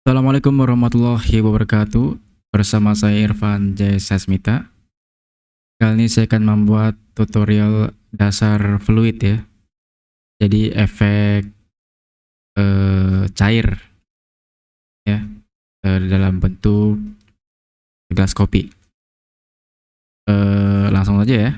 Assalamualaikum warahmatullahi wabarakatuh. Bersama saya Irfan Jaisasmita. Kali ini saya akan membuat tutorial dasar fluid ya. Jadi efek cair ya dalam bentuk gelas kopi. Langsung aja ya.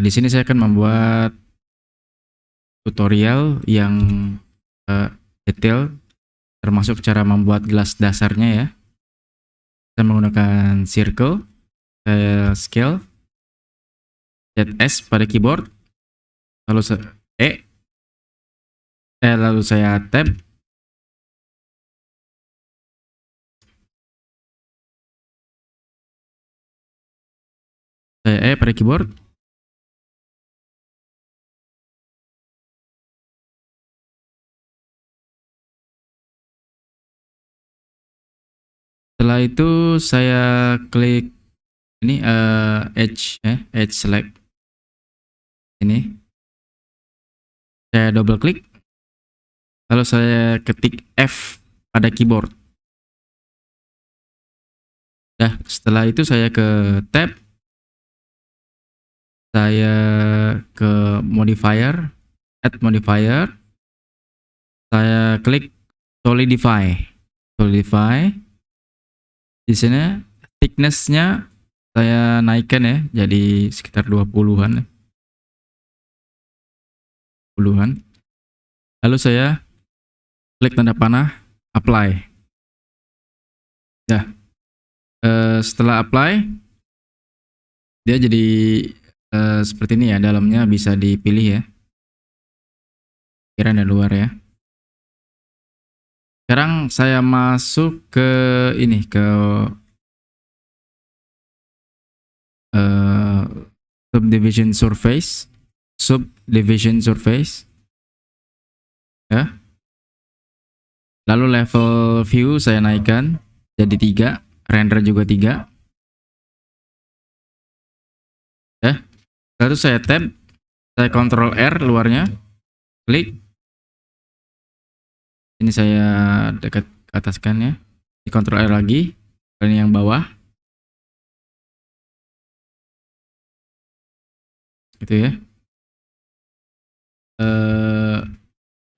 Di sini saya akan membuat tutorial yang detail, termasuk cara membuat gelas dasarnya ya. Saya menggunakan circle, scale, ZS pada keyboard, lalu lalu saya tab, saya pada keyboard, setelah itu saya klik ini edge select ini, saya double klik, lalu saya ketik F pada keyboard. Nah, setelah itu saya ke tab, saya ke modifier, add modifier, saya klik solidify. Di sini thickness-nya saya naikkan ya, jadi sekitar 20-an. Lalu saya klik tanda panah, apply. Nah, setelah apply, dia jadi seperti ini ya, dalamnya bisa dipilih ya, pinggiran dan luar ya. Sekarang saya masuk ke ini, ke subdivision surface ya. Lalu level view saya naikkan jadi 3, render juga 3 ya. Lalu saya tab, saya Ctrl R luarnya, klik. Ini saya dekat ke ataskan ya, di Ctrl R lagi, ini yang bawah gitu ya.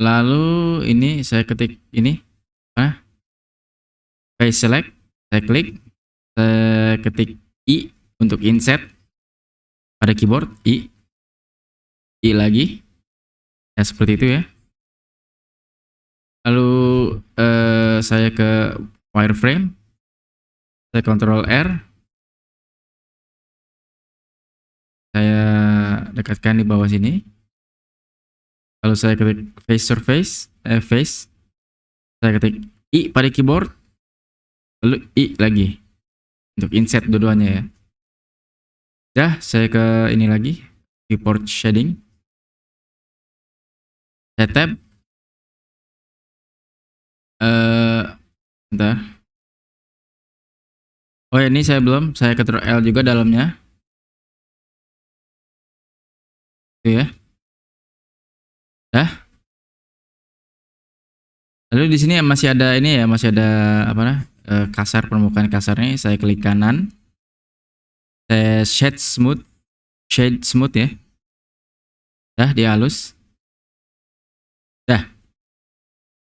Lalu ini saya ketik ini, face select, saya klik, saya ketik I untuk insert pada keyboard, I lagi ya, seperti itu ya. Lalu saya ke wireframe, saya Ctrl R, saya dekatkan di bawah sini. Lalu saya ketik face surface, saya ketik I pada keyboard, lalu I lagi untuk insert dua-duanya ya. Ya, saya ke ini lagi, viewport shading, saya tab, bentar. Oh ya, ini saya belum, saya Ctrl L juga dalamnya, itu ya. Dah. Lalu di sini masih ada ini ya, masih ada apa kasar, permukaan kasarnya. Saya klik kanan, saya shade smooth ya. Dah, dia halus. Dah.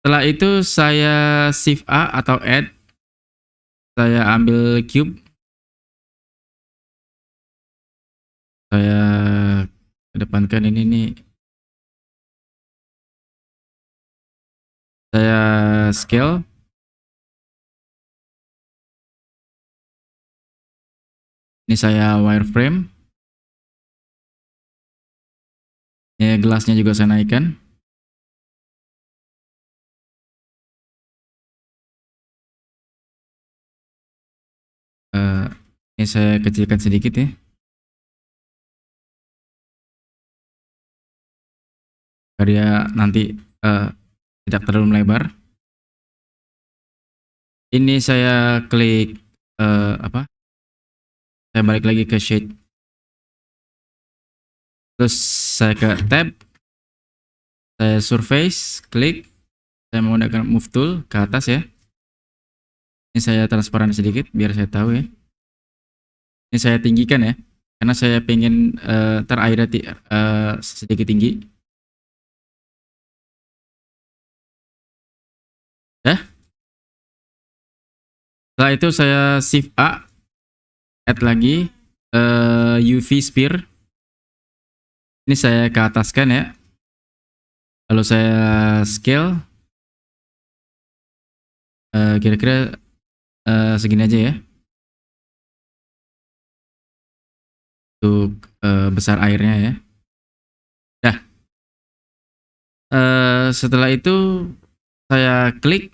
Setelah itu saya shift A atau add, saya ambil cube, saya kedepankan ini nih, saya scale, ini saya wireframe, ya, gelasnya juga saya naikkan. Ini saya kecilkan sedikit ya, biar dia nanti tidak terlalu melebar. Ini saya klik saya balik lagi ke shade, terus saya ke tab, saya surface, klik, Saya menggunakan move tool ke atas ya. Ini saya transparan sedikit biar saya tahu ya. Ini saya tinggikan ya, karena saya pengen airnya sedikit tinggi. Ya. Setelah itu saya shift A, add lagi UV sphere. Ini saya ke ataskan ya. Lalu saya scale. Kira-kira segini aja ya. Untuk besar airnya ya. Nah, setelah itu saya klik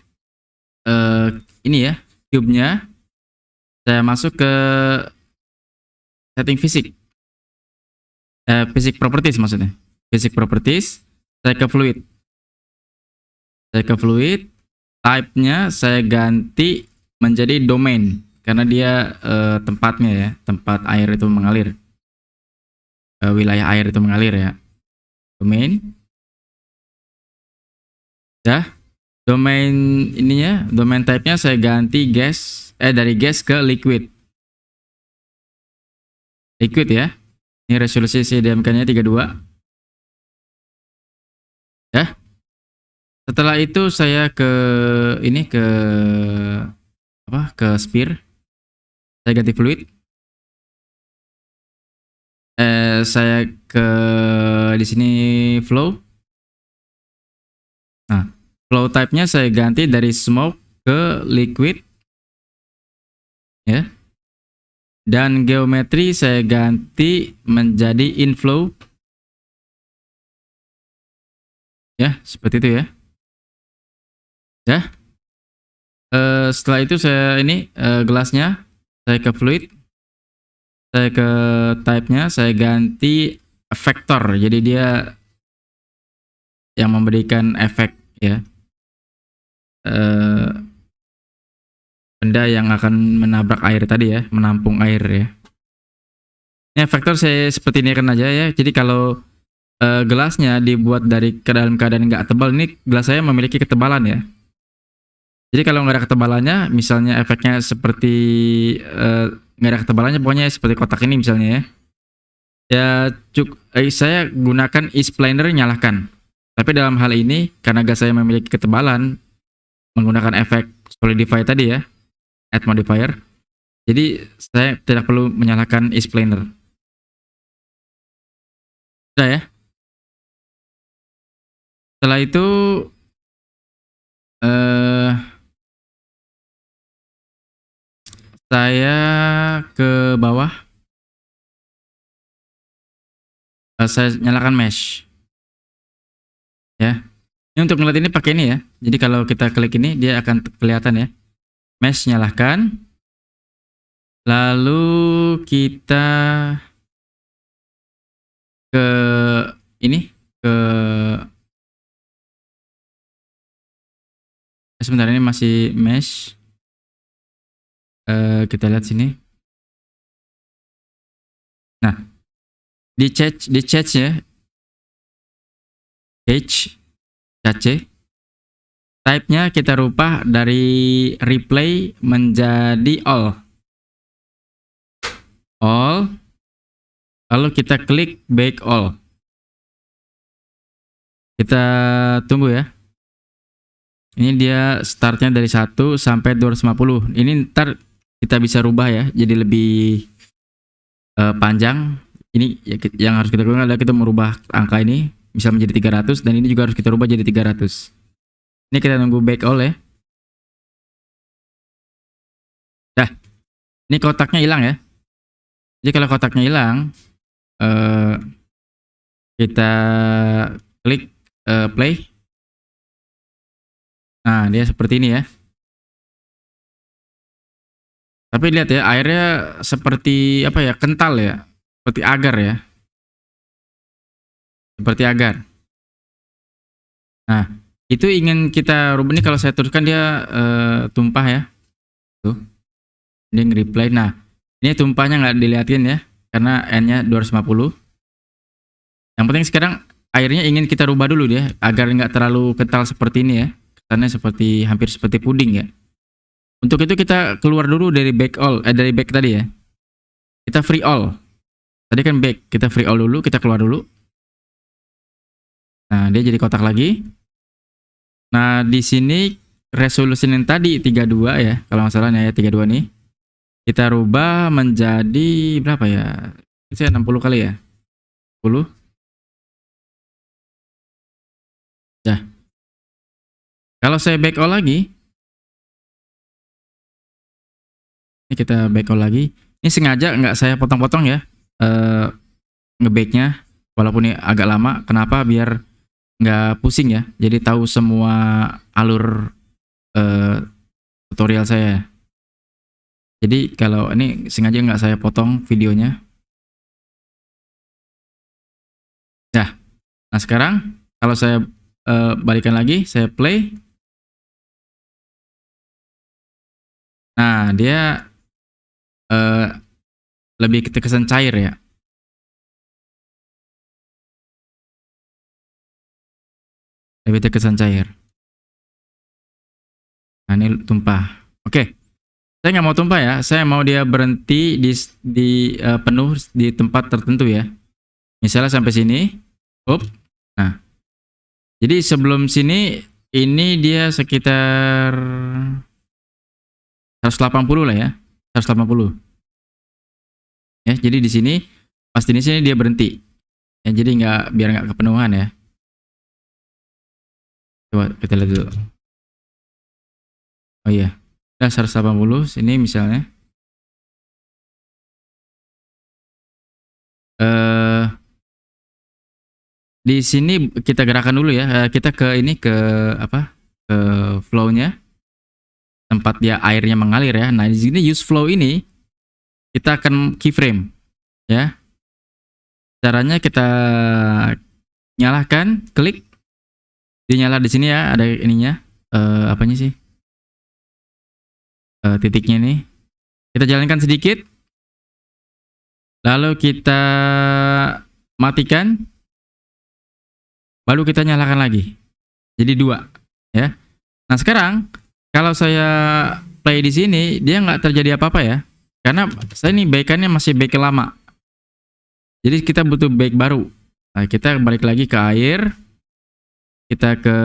ini ya, cube-nya. Saya masuk ke setting fisik. Basic properties maksudnya. Basic properties, saya ke fluid. Type-nya saya ganti menjadi domain karena dia tempatnya ya, tempat air itu mengalir. Wilayah air itu mengalir ya. Domain. Ya. Domain ininya, domain type-nya saya ganti gas dari gas ke liquid. Liquid ya. Ini resolusi CDMK-nya 32. Ya. Setelah itu saya ke ini ke sphere. Saya ganti fluid. Saya ke di sini flow. Nah, flow type-nya saya ganti dari smoke ke liquid. Ya. Dan geometri saya ganti menjadi inflow. Ya, seperti itu ya. Ya. Setelah itu saya ini gelasnya saya ke fluid. Saya ke type-nya saya ganti vector. Jadi dia yang memberikan efek ya. Benda yang akan menabrak air tadi ya, menampung air ya. Ini vektor saya seperti ini akan aja ya. Jadi kalau gelasnya dibuat dari dalam keadaan nggak tebal, ini gelas saya memiliki ketebalan ya. Jadi kalau nggak ada ketebalannya, misalnya efeknya seperti nggak ada ketebalannya, pokoknya seperti kotak ini misalnya ya. Ya saya gunakan explainer nyalakan. Tapi dalam hal ini karena gas saya memiliki ketebalan menggunakan efek solidify tadi ya, add modifier. Jadi saya tidak perlu menyalakan explainer. Sudah ya. Setelah itu saya ke bawah. Saya nyalakan mesh. Ya. Ini untuk ngeliat ini pakai ini ya. Jadi kalau kita klik ini dia akan kelihatan ya. Mesh nyalakan. Lalu kita ke ini ke sebentar, ini masih mesh. Kita lihat sini. Nah, di cache ya. Cache. Type-nya kita rubah dari replay menjadi all. Lalu kita klik back all. Kita tunggu ya. Ini dia startnya dari 1 sampai 250. Ini ntar kita bisa rubah ya, jadi lebih panjang. Ini yang harus kita lakukan adalah kita merubah angka ini bisa menjadi 300, dan ini juga harus kita rubah jadi 300. Ini kita nunggu back all ya. Dah, ini kotaknya hilang ya. Jadi kalau kotaknya hilang, kita klik play. Nah, dia seperti ini ya. Tapi lihat ya, airnya seperti apa ya, kental ya, seperti agar ya. Seperti agar. Nah, itu ingin kita rubah. Ini kalau saya teruskan dia tumpah ya. Tuh. Dia nge-reply. Nah, ini tumpahnya nggak dilihatin ya, karena N-nya 250. Yang penting sekarang airnya ingin kita rubah dulu dia, agar nggak terlalu kental seperti ini ya. kesannya seperti hampir seperti puding ya. Untuk itu kita keluar dulu dari back all, dari back tadi ya. Kita free all. Tadi kan back, kita free all dulu, kita keluar dulu. Nah, dia jadi kotak lagi. Nah, di sini resolusi yang tadi 32 ya, kalau nggak salah ya 32 nih. Kita rubah menjadi berapa ya? Itu 60 kali ya? 10. Ya. Kalau saya back all lagi, ini kita back all lagi. Ini sengaja nggak saya potong-potong ya, ngebacknya, walaupun ini agak lama. Kenapa? Biar nggak pusing ya. Jadi tahu semua alur tutorial saya. Jadi kalau ini sengaja nggak saya potong videonya. Nah sekarang kalau saya balikan lagi, saya play. Nah dia lebih terkesan cair ya. Lebih terkesan cair. Nah ini tumpah. Oke, saya nggak mau tumpah ya. Saya mau dia berhenti di penuh di tempat tertentu ya. Misalnya sampai sini. Up. Nah, jadi sebelum sini ini dia sekitar 180 lah ya. 180. Ya, jadi di sini pas di sini dia berhenti. Ya, jadi biar nggak kepenuhan ya. Coba kita lihat dulu. Oh iya. Nah, 180 sini misalnya. Di sini kita gerakan dulu ya. Kita ke ini ke apa? Ke flow-nya. Tempat dia airnya mengalir ya. Nah, di sini use flow ini kita akan keyframe ya. Caranya kita nyalakan, klik. Dia nyala di sini ya, ada ininya. Apanya sih? Titiknya ini. Kita jalankan sedikit. Lalu kita matikan. Baru kita nyalakan lagi. Jadi 2 ya. Nah, sekarang kalau saya play di sini dia nggak terjadi apa-apa ya. Karena saya ini backannya masih back lama. Jadi kita butuh back baru. Nah, kita balik lagi ke air. Kita ke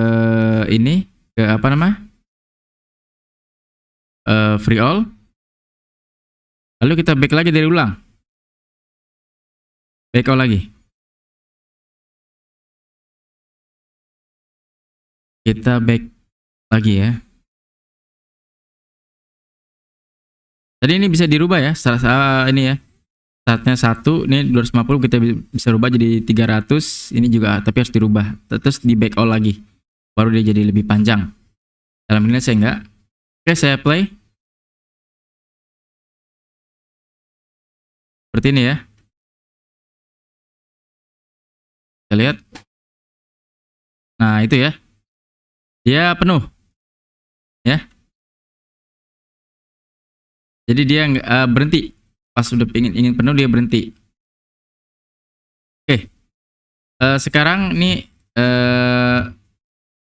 ini, ke apa nama? Free all. Lalu kita back lagi dari ulang. Back all lagi. Kita back lagi ya. Tadi ini bisa dirubah ya. Ini ya. Startnya 1, ini 250 kita bisa rubah jadi 300. Ini juga tapi harus dirubah. Terus di back all lagi. Baru dia jadi lebih panjang. Dalam ini saya enggak. Oke, saya play. Seperti ini ya. Kita lihat. Nah, itu ya. Dia penuh. Ya. Jadi dia berhenti. Pas sudah ingin penuh dia berhenti. Oke. Sekarang ini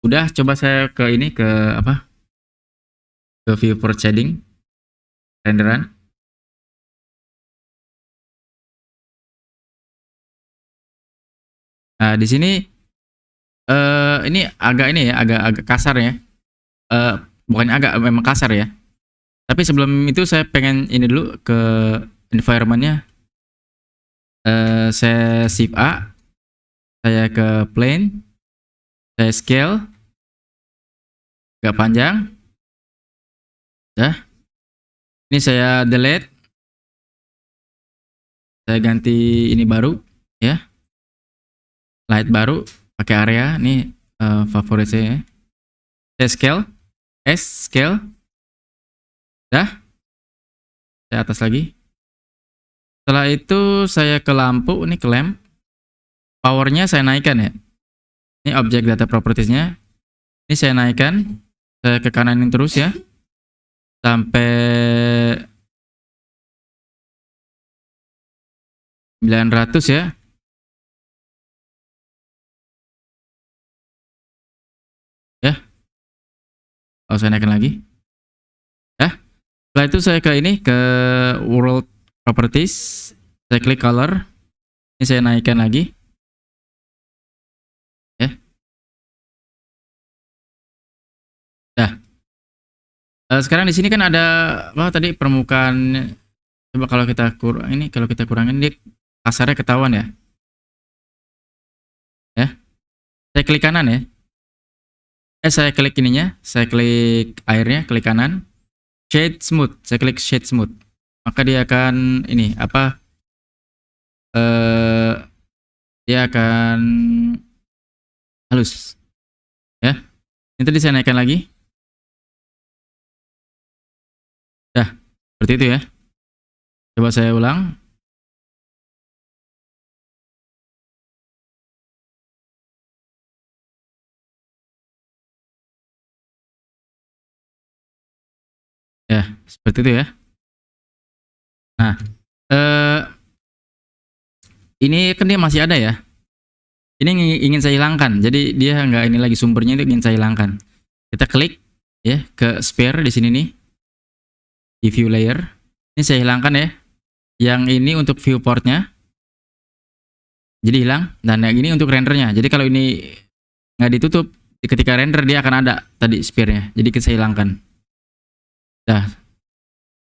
udah coba saya ke ini ke apa? Ke viewport shading. Renderan. Nah, di sini ini agak ini ya, agak kasar ya. Bukannya agak, memang kasar ya. Tapi sebelum itu saya pengen ini dulu ke environment-nya. Saya shift A. Saya ke plane. Saya scale. Agak panjang. Dah. Ini saya delete. Saya ganti ini baru ya. Light baru pakai area. Ini favorit saya ya. Saya scale. Scale. Dah. Saya atas lagi. Setelah itu saya ke lampu, ini ke lamp. Powernya saya naikkan ya. Ini object data propertiesnya. Ini saya naikkan. Saya ke kananin terus ya. Sampai 900 ya. Ya. Kalau saya naikkan lagi, ya. Setelah itu saya ke ini, ke world properties, saya klik color, ini saya naikkan lagi, ya. Nah, sekarang di sini kan ada apa tadi permukaan. Coba kalau kita kalau kita kurangin dia kasarnya ketahuan ya. Ya, saya klik kanan ya. Saya klik ininya, saya klik airnya, klik kanan. Shade smooth, saya klik shade smooth. Maka dia akan ini apa? eh Dia akan halus, ya. Ini tadi saya naikkan lagi. Dah, seperti itu ya. Coba saya ulang. Ya, seperti itu ya. Nah, eh ini kan dia masih ada ya. Ini ingin saya hilangkan. Jadi dia nggak ini lagi sumbernya itu ingin saya hilangkan. Kita klik ya ke sphere di sini nih. Di view layer. Ini saya hilangkan ya. Yang ini untuk viewportnya. Jadi hilang. Dan yang ini untuk rendernya. Jadi kalau ini nggak ditutup, ketika render dia akan ada tadi sphere-nya. Jadi saya hilangkan. Nah,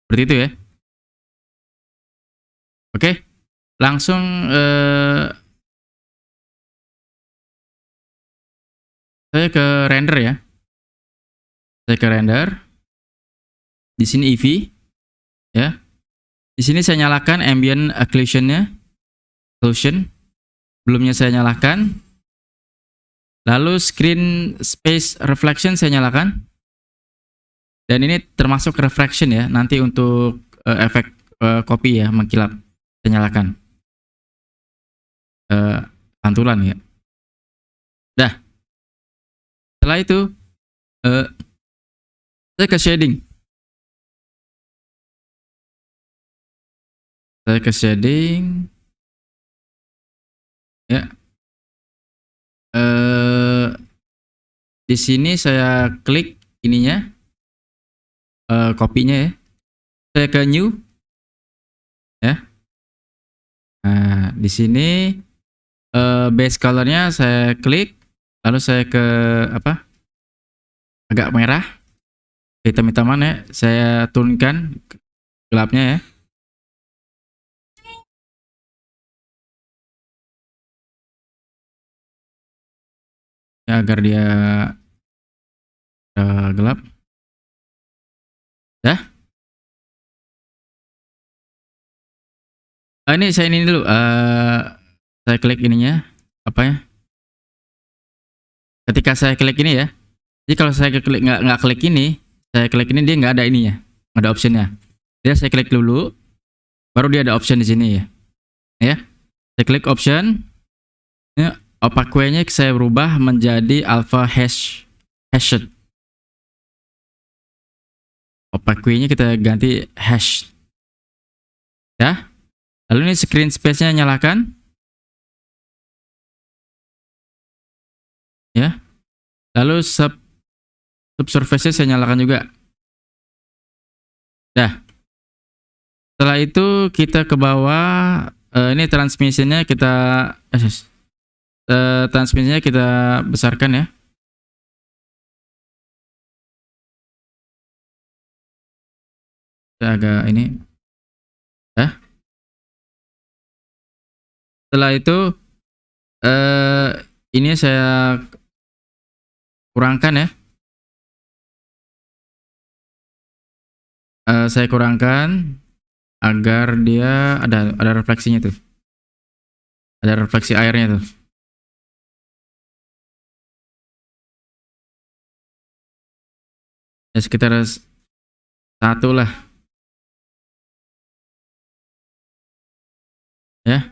seperti itu ya. Oke. Langsung saya ke render ya. Saya ke render. Di sini EV ya. Di sini saya nyalakan ambient occlusion-nya. Occlusion. Belumnya saya nyalakan. Lalu screen space reflection saya nyalakan. Dan ini termasuk refraction ya. Nanti untuk efek kopi ya, mengkilap. Saya nyalakan. Pantulan ya. Dah. Setelah itu saya ke shading. Saya ke shading. Ya. Di sini saya klik ininya, kopinya ya. Saya ke new, ya. Nah, di sini base colornya saya klik, lalu saya ke apa? Agak merah, hitam-hitaman ya. Saya turunkan gelapnya ya. Ya agar dia gelap. Dah. Ini saya ini dulu. Saya klik ininya, apa ya? Ketika saya klik ini ya. Jadi kalau saya klik nggak klik ini, saya klik ini dia nggak ada ininya, nggak ada optionnya. Dia saya klik dulu, baru dia ada option di sini ya. Ya, saya klik option. Ya, opaque-nya saya rubah menjadi alpha hashed. Opaque-nya kita ganti hash. Ya. Lalu ini screen space-nya nyalakan. Ya. Lalu subsurface-nya saya nyalakan juga. Dah. Setelah itu kita ke bawah, ini transmission-nya kita transmission-nya kita besarkan ya. Saya agak ini. Ya. Setelah itu ini saya kurangkan ya. Saya kurangkan agar dia ada refleksinya tuh. Ada refleksi airnya tuh. Ya sekitar satu lah. Ya.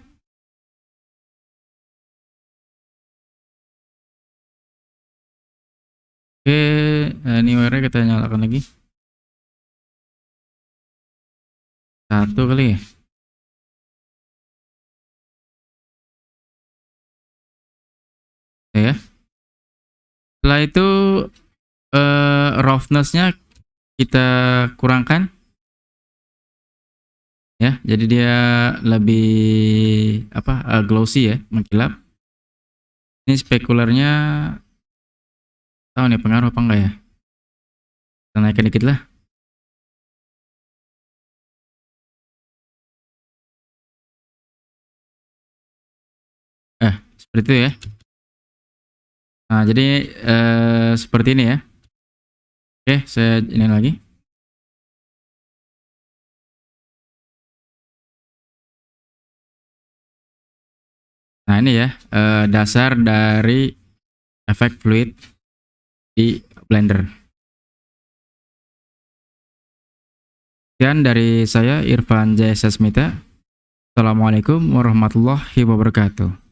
Oke, anywhere kita nyalakan lagi. Satu kali ya. Ya. Setelah itu roughness-nya kita kurangkan ya. Jadi dia lebih glossy ya, mengkilap. Ini spekularnya tahu nih pengaruh apa enggak ya. Kita naikkan dikit lah. Seperti itu ya. Nah, jadi seperti ini ya. Oke, saya ini lagi. Nah, ini ya dasar dari efek fluid di Blender. Sekian dari saya Irfan JSS Mita. Assalamualaikum warahmatullahi wabarakatuh.